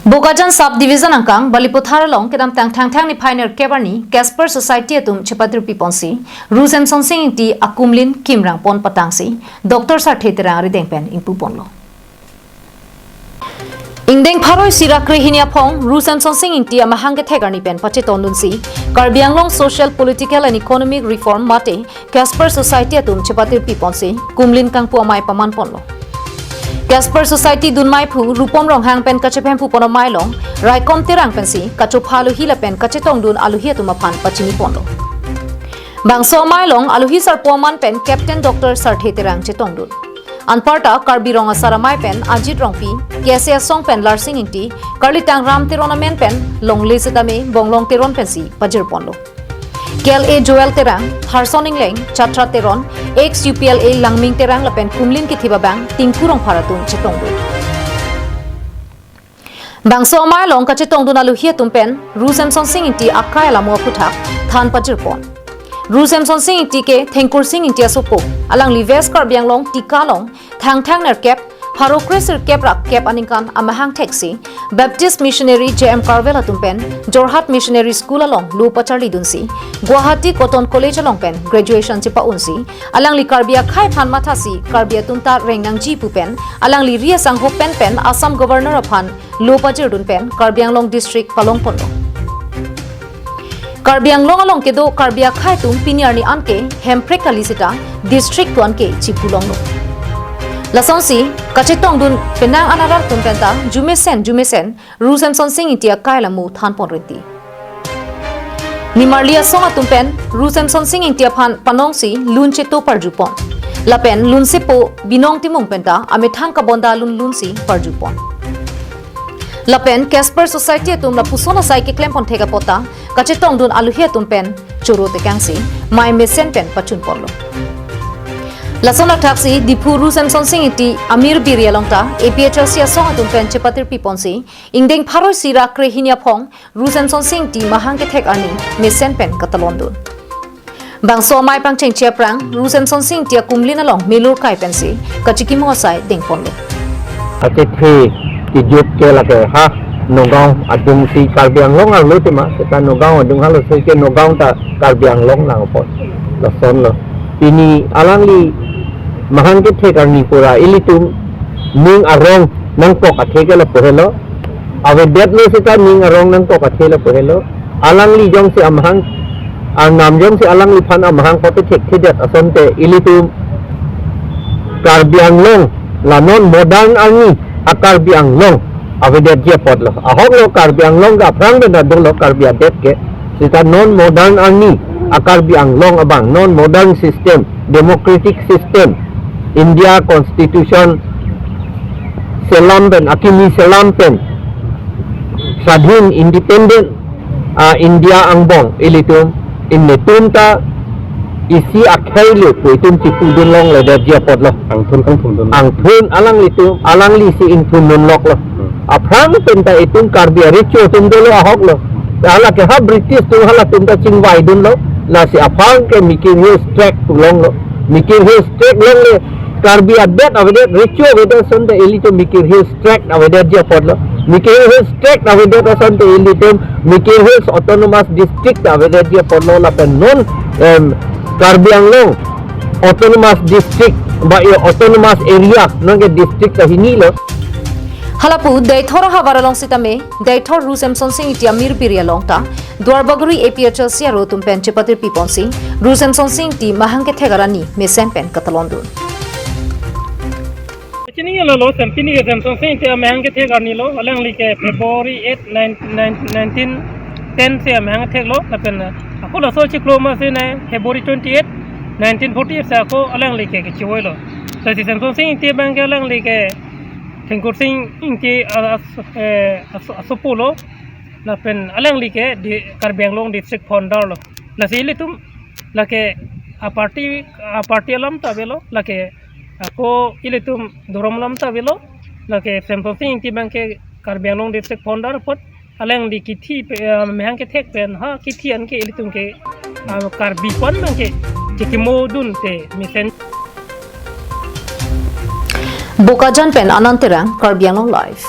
Bokajan subdivision angkang Balipathar long kedam tang ni pioneer kebarni Casper society atum chepatir piponsi Ru-Samson Sing Ingti akumlin kimrang pon patangsi Dr. Sarthetera ridengpen ingpu ponlo Ingdeng pharoi sirakri hinia phong Ru-Samson Sing Ingti amahang ke thegarni pen pache tondunsi Karbianglong social political and economic reform mate Casper society atum chepatir piponsi kumlin kangpu amai paman ponlo Casper Society Dunmai Pu Rupom Rong Hang Pen Kachepen Pu Pono Mailong Raikom Terang Pensi Kacho Palu Hila Pen Kachetong Dun Aluhia Tumapan Pachini Pondo Bangso Mailong Aluhi Sarpoman Pen Captain Dr. Sarthe Terang Chetong Dun Anparta Karbirong Asaramai Pen Ajit Rongpi Kiasia Song Pen Larsing Ingti Karlitang Ram Teronamen Pen Long Lesetame Bonglong Teron Pensi Pajir Pondo KLA Joel Terang, Harsoning Leng, Chatra Teron, ex-UPLA Langming Terang Lapen Kumlin Kithiba Bang, Tingkurong Paratun Chetongdu. Bangso Amai Long Kachetongdu Naluhia Tumpen, Ru-Samson Sing Ingti Akai Lamua Putak, Than Pajirpon. Ru-Samson Sing Ingti ke Thengkur Sing Ingti Asopo, Alang Lives Karbiang Long, Tika Long, Thang Nerkep, Parokresir Keprak Kep Aningkan Amahang Taxi, Baptist Missionary JM Carvela Tumpen, Jorhat Missionary School along Lupa Charlie Dunsi, Guwahati Cotton College along Pen, Graduation Chipa Unsi, Alang Li Karbia Khai Phan Matasi, Karbia Tunta Rengnang Ji Pupen, Alang Li Ria Sangho Pen, Assam Governor Aphan, Lupa Jirdun Pen, Karbianglong District Palong Pondo. Karbianglong along Kedo, Karbia Khai Tum Piniarni Anke, Hemprek Kalisita, District Tuanke, Chipulong. Lasonsi Kachetong Dun Penang Anarar Tumpenta Jumesen Ru-Samson Sing Ingti Kailamu Thanpon Riti Nimarlia Songa Tumpen Ru-Samson Sing Ingti Aphan Panongsi Lunche To Parjupon Lapen Lunsepo Binong Timong Penta Amethang Kabonda Lunsi Parjupon Lapen Casper Society Atum La Pusona Sai ke Klempon Thega Pota Kachetong Dun Aluhia Tumpen Choro Tekangsi Mai Mesen Pen Pachun Ponlo Lasona taxi Dipu Ru-Samson Sing Ingti Amir Birialongta APHLC Song Atum Pen Chepatir Piponsi Ingdeng Pharoi Sira Krehinia Phong Ru-Samson Sing Ingti Mahang ke Thek Ani Mesen Pen Katalondun Bangso Mai Pang Cheng Cheprang Ru-Samson Sing Ingti Kumlin along Milur Kai Pensi Kachiki Mosai Dengponlo Atethi Tijut ke lake ha Nogong adung si Karbianglong alu tima Seta Nogong adung halu Seke Nogong ta Karbianglong nang pot Lason lo Ini alang li Mahang ke thegarni pura ilitum ning arong nang pok athega la pohelo ave det lo sita ning arong nang pok athela pohelo alang li jong se amhang ang nam jong se alang li phan amhang pote thek thedet asonte ilitum Karbianglong la non modern arni akarbianglong ave det je podlo ahok lo Karbianglong ga prang da dong lo karbia det ke sita non modern arni akarbianglong abang non modern system democratic system India Constitution Selampen, Akimi Selampen Sadhin Independent India Angbong Ilitum Innetunta Isi Akhailu Puitum Cipu Dunlong Leda Jiapot loh Angthun Alang Litum Alang Lisi Intun Nunlok loh Aprang Penta Itum Karbia Richo Tundolo Ahok loh Ala ke ha British tu hala Tunta Chingwai Dun loh Nasi Apang ke Mikir Hills Track Tulong loh Mikir Hills Track long le Karbia bet avedet richo avedet sonte elito Mikir Hills Track avedet je podlo Mikir Hills Track avedet sonte elito Mikir Hills Autonomous District avedet je podlo la pen non Karbianglong Autonomous District ba yo Autonomous Area non ke district hini lo Halapu Daithor Havaralong Sitame Daithor Ru-Samson Sing Ingti Amir Birialongta Dwarbaguri APHLC Aro Tumpen Chepatir Piponsi Ru-Samson Sing Ingti Mahang ke Thegarani Mesen Pen Katalondun Chini lo sampini ke Samson Sing Ingti Mahang ke Thegarani lo alang li ke February 8 1910 se Mahang ke lo lapen ako lo so chikloma se na February 28 1948 sa ako alang li ke chiwoi lo so si Samson Sing Ingti bang ke alang li ke Thengkur Sing Ingti Asopolo lapen alang li ke di Karbianglong district founder lo la sili tum la ke a party alam ta belo la ke ako ilitum dorom lam ta belo la ke Samson Sing Ingti bang ke Karbianglong district founder pot alang li kithi mehang ke thek pen ha kithi an ke ilitum ke karbi pon bang ke jikimo dun te misen Bokajan Pen Ananterang Karbianglong Live